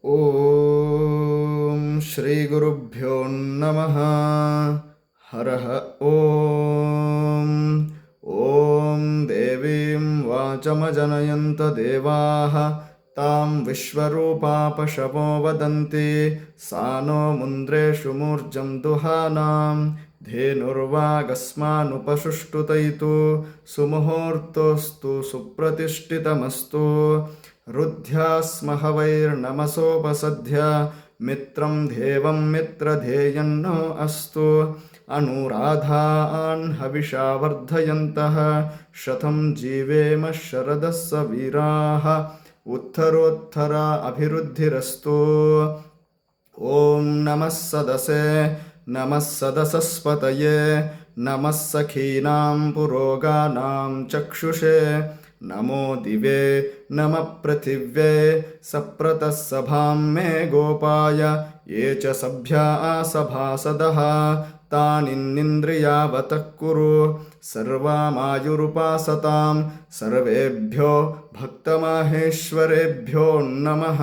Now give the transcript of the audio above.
ಓಂ ಶ್ರೀ ಗುರುಭ್ಯೋ ನಮಃ. ಹರಃ ಓಂ. ಓಂ ದೇವೀಂ ವಾಚಮಜನಯಂತ ದೇವಾಃ ತಾಂ ವಿಶ್ವರೂಪಾ ಪಶವೋ ವದಂತಿ ಸಾ ನೋ ಮುಂದ್ರೇಷು ಮೂರ್ಜಂ ದುಹಾನಾಂ ಧೇನುರ್ವಾಗಸ್ಮಾನುಪಸುಷ್ಟುತೈತು ಸುಮುಹೂರ್ತೋಸ್ತು ಸುಪ್ರತಿಷ್ಠಿತಮಸ್ತು. ರುದ್ಧ್ಯಾಸ್ಮಹವೈರ್ನಮಸೋಪಸದ್ಯ ಮಿತ್ರಂ ದೇವಂ ಮಿತ್ರಧೇಯನ್ನೋ ಅಸ್ತು. ಅನುರಾಧಾನ್ ಹವಿಷಾ ವರ್ಧಯಂತಃ ಶತಂ ಜೀವೇಮ ಶರದಃ ಸ ವೀರಾಃ. ಉತ್ತರೋತ್ತರ ಅಭಿವೃದ್ಧಿರಸ್ತು. ಓಂ ನಮಃ ಸದಸೆ ನಮಃ ಸದಸಸ್ಪತಯೇ ನಮಃ ಸಖೀನಾಂ ಪುರೋಗಾನಾಂ ಚಕ್ಷುಷೇ ನಮೋ ದಿವೆ ನಮಃ ಪೃಥಿವ್ಯೇ ಸಪ್ರತಃ ಸಭಾಂ ಮೇ ಗೋಪಾಯ ಯೇ ಚ ಸಭ್ಯಾ ಸಭಾಸದಃ ತಾನಿನ್ನಿಂದ್ರಿಯಾವತಃ ಕುರು ಸರ್ವಮಾಯುರುಪಾಸತಾಂ. ಸರ್ವೇಭ್ಯೋ ಭಕ್ತಮಾಹೇಶ್ವರೇಭ್ಯೋ ನಮಃ.